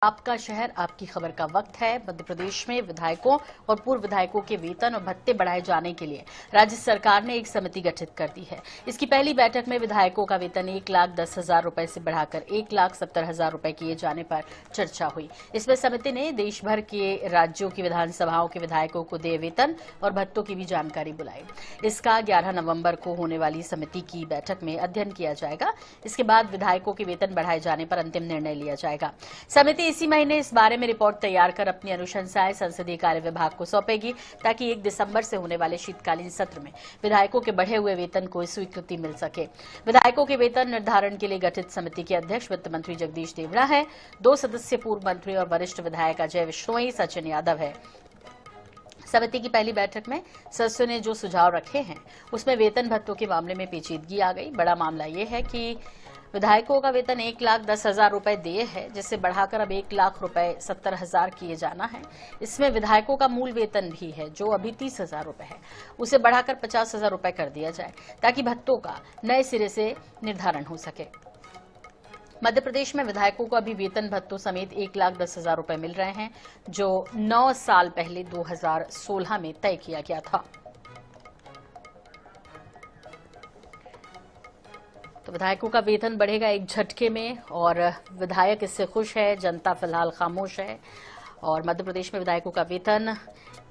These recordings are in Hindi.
आपका शहर आपकी खबर का वक्त है। मध्य प्रदेश में विधायकों और पूर्व विधायकों के वेतन और भत्ते बढ़ाए जाने के लिए राज्य सरकार ने एक समिति गठित कर दी है। इसकी पहली बैठक में विधायकों का वेतन 1,10,000 रुपए से बढ़ाकर 1,70,000 रुपए किए जाने पर चर्चा हुई। इसमें समिति ने देश भर के राज्यों की विधानसभाओं के विधायकों को देय वेतन और भत्तों की भी जानकारी बुलाई। इसका 11 नवंबर को होने वाली समिति की बैठक में अध्ययन किया जाएगा। इसके बाद विधायकों के वेतन बढ़ाए जाने पर अंतिम निर्णय लिया जाएगा। समिति इसी महीने इस बारे में रिपोर्ट तैयार कर अपनी अनुशंसाएं संसदीय कार्य विभाग को सौंपेगी, ताकि 1 दिसंबर से होने वाले शीतकालीन सत्र में विधायकों के बढ़े हुए वेतन को स्वीकृति मिल सके। विधायकों के वेतन निर्धारण के लिए गठित समिति के अध्यक्ष वित्त मंत्री जगदीश देवड़ा है। 2 सदस्य पूर्व मंत्री और वरिष्ठ विधायक अजय विश्नोई, सचिन यादव है। समिति की पहली बैठक में सदस्यों ने जो सुझाव रखे हैं उसमें वेतन भत्तों के मामले में पेचीदगी आ गई। बड़ा मामला ये है कि विधायकों का वेतन 1,10,000 रुपए देय है, जिससे बढ़ाकर अब 1,70,000 किए जाना है। इसमें विधायकों का मूल वेतन भी है जो अभी 30,000 रुपए है, उसे बढ़ाकर 50,000 रुपए कर दिया जाए, ताकि भत्तों का नए सिरे से निर्धारण हो सके। मध्य प्रदेश में विधायकों को अभी वेतन भत्तों समेत 1,10,000 रुपए मिल रहे हैं, जो 9 साल पहले 2016 में तय किया गया था। तो विधायकों का वेतन बढ़ेगा एक झटके में और विधायक इससे खुश है, जनता फिलहाल खामोश है। और मध्य प्रदेश में विधायकों का वेतन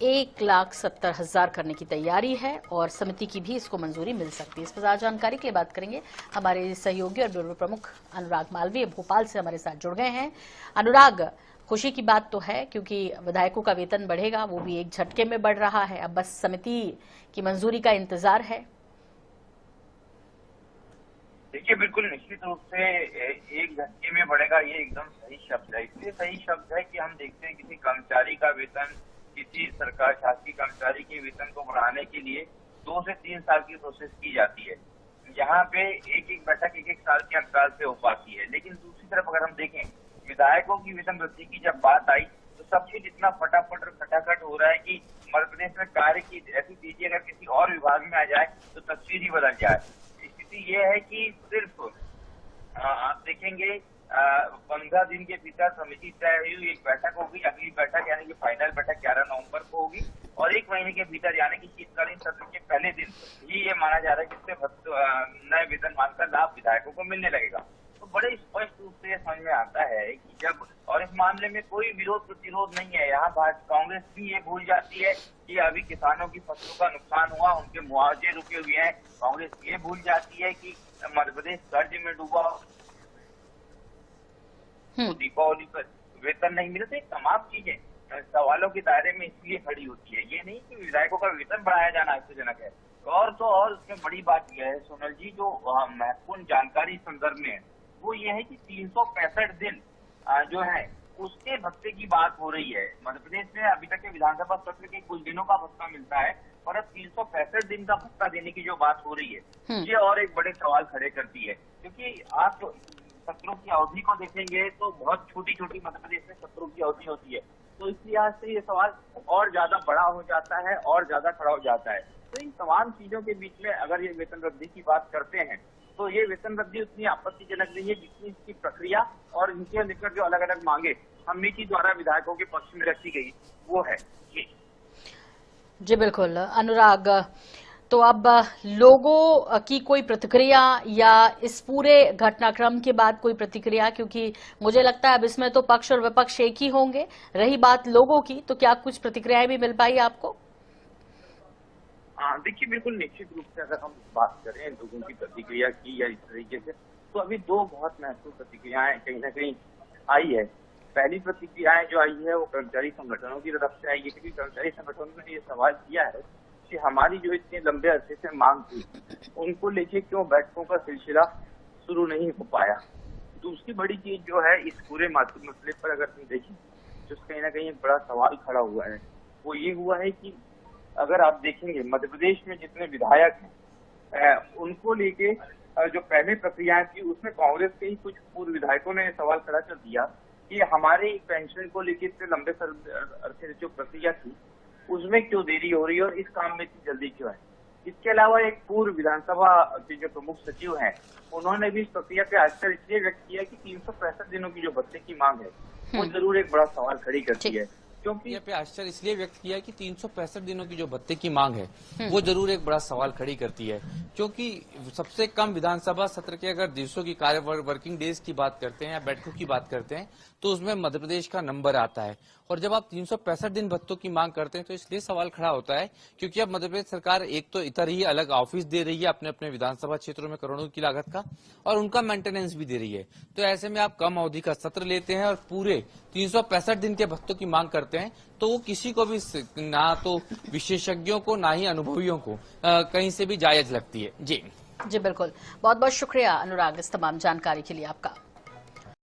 1,70,000 करने की तैयारी है और समिति की भी इसको मंजूरी मिल सकती है। इस पर ज्यादा जानकारी के लिए बात करेंगे हमारे सहयोगी और ब्यूरो प्रमुख अनुराग मालवीय भोपाल से हमारे साथ जुड़ गए हैं। अनुराग, खुशी की बात तो है क्योंकि विधायकों का वेतन बढ़ेगा, वो भी एक झटके में बढ़ रहा है। अब बस समिति की मंजूरी का इंतजार है। देखिए, बिल्कुल निश्चित रूप से एक झटके में बढ़ेगा, ये एकदम सही शब्द है। इसलिए सही शब्द है कि हम देखते हैं किसी कर्मचारी का वेतन, किसी सरकार शासकीय कर्मचारी के वेतन को बढ़ाने के लिए 2 से 3 साल की प्रोसेस की जाती है। यहाँ पे एक एक बैठक एक साल के अंतराल से हो पाती है। लेकिन दूसरी तरफ अगर हम देखें विधायकों की वेतन वृद्धि की जब बात आई तो सब कुछ इतना फटाफट और खटाखट हो रहा है कि मध्य प्रदेश में कार्य की ऐसी तेजी अगर किसी और विभाग में आ जाए तो तस्वीर ही बदल जाए। ये है कि सिर्फ आप देखेंगे 15 दिन के भीतर समिति तय हुई, एक बैठक होगी। अगली बैठक यानी कि फाइनल बैठक 11 नवंबर को होगी और 1 महीने के भीतर यानी कि शीतकालीन सत्र के पहले दिन ही ये माना जा रहा है कि इससे नए वेतनमान का लाभ विधायकों को मिलने लगेगा। तो बड़े स्पष्ट रूप से समझ में आता है कि जब और इस मामले में कोई विरोध प्रतिरोध नहीं है। यहाँ कांग्रेस भी ये भूल जाती है कि अभी किसानों की फसलों का नुकसान हुआ, उनके मुआवजे रुके हुए हैं। कांग्रेस ये भूल जाती है कि मध्य प्रदेश कर्ज में डूबा, दीपावली पर वेतन नहीं मिले। तो ये तमाम चीजें सवालों के दायरे में इसलिए खड़ी होती है। ये नहीं कि विधायकों का वेतन बढ़ाया जाना आश्चर्यजनक है। और तो और उसमें बड़ी बात यह है सोनल जी, जो महत्वपूर्ण जानकारी इस संदर्भ में है वो ये है कि 365 दिन जो है उसके भत्ते की बात हो रही है। मध्य प्रदेश में अभी तक के विधानसभा सत्र के कुछ दिनों का भत्ता मिलता है और अब 365 दिन का भत्ता देने की जो बात हो रही है ये और एक बड़े सवाल खड़े करती है। क्योंकि आप सत्रों की अवधि को देखेंगे तो बहुत छोटी छोटी मध्य प्रदेश में सत्रों की अवधि होती है, तो इस लिहाज से ये सवाल और ज्यादा बड़ा हो जाता है और ज्यादा खड़ा हो जाता है। तो इन तमाम चीजों के बीच में अगर ये वेतन वृद्धि की बात करते हैं तो ये वेतन वृद्धि उतनी आपत्तिजनक नहीं है जितनी इसकी प्रक्रिया और इनके लेकर जो अलग अलग मांगे समिति द्वारा विधायकों के पक्ष में रखी गई वो है। जी बिल्कुल अनुराग, तो अब लोगों की कोई प्रतिक्रिया या इस पूरे घटनाक्रम के बाद कोई प्रतिक्रिया, क्योंकि मुझे लगता है अब इसमें तो पक्ष और विपक्ष एक ही होंगे। रही बात लोगों की, तो क्या कुछ प्रतिक्रियाएं भी मिल पाई आपको? देखिए, बिल्कुल निश्चित रूप से अगर हम बात करें लोगों की प्रतिक्रिया की या इस तरीके से, तो अभी 2 बहुत महत्वपूर्ण प्रतिक्रियाएं कहीं ना कहीं आई है। पहली प्रतिक्रियाएं जो आई है वो कर्मचारी संगठनों की तरफ से आई है, क्योंकि कर्मचारी संगठनों ने ये सवाल किया है कि हमारी जो इतने लंबे अरसे से मांग थी उनको लेके क्यों बैठकों का सिलसिला शुरू नहीं हो पाया। दूसरी बड़ी चीज जो है इस पूरे मसले पर अगर हम देखें तो कहीं ना कहीं एक बड़ा सवाल खड़ा हुआ है, वो ये हुआ है कि अगर आप देखेंगे मध्य प्रदेश में जितने विधायक हैं उनको लेके जो पहले प्रक्रियाएं थी उसमें कांग्रेस के ही कुछ पूर्व विधायकों ने सवाल खड़ा कर दिया कि हमारे पेंशन को लेके इतने लंबे अरसे जो प्रक्रिया थी उसमें क्यों देरी हो रही है और इस काम में इतनी जल्दी क्यों है। इसके अलावा एक पूर्व विधानसभा के जो प्रमुख सचिव हैं उन्होंने भी इस प्रक्रिया पे आश्चर्य इसलिए व्यक्त किया कि 365 दिनों की जो भत्ते की मांग है वो जरूर एक बड़ा सवाल खड़ी करती है। क्योंकि यहाँ पे आश्चर्य इसलिए व्यक्त किया है कि 365 दिनों की जो भत्ते की मांग है वो जरूर एक बड़ा सवाल खड़ी करती है, क्योंकि सबसे कम विधानसभा सत्र के अगर दिवसों की कार्य वर्किंग डेज की बात करते हैं या बैठकों की बात करते हैं तो उसमें मध्य प्रदेश का नंबर आता है। और जब आप 365 दिन भत्तों की मांग करते हैं तो इसलिए सवाल खड़ा होता है क्योंकि अब मध्य प्रदेश सरकार एक तो इतर ही अलग ऑफिस दे रही है अपने अपने विधानसभा क्षेत्रों में करोड़ों की लागत का, और उनका मेंटेनेंस भी दे रही है। तो ऐसे में आप कम अवधि का सत्र लेते हैं और पूरे 365 दिन के भत्तों की मांग करते हैं तो वो किसी को भी, ना तो विशेषज्ञों को ना ही अनुभवियों को कहीं से भी जायज लगती है। जी बिल्कुल, बहुत बहुत शुक्रिया अनुराग इस तमाम जानकारी के लिए आपका।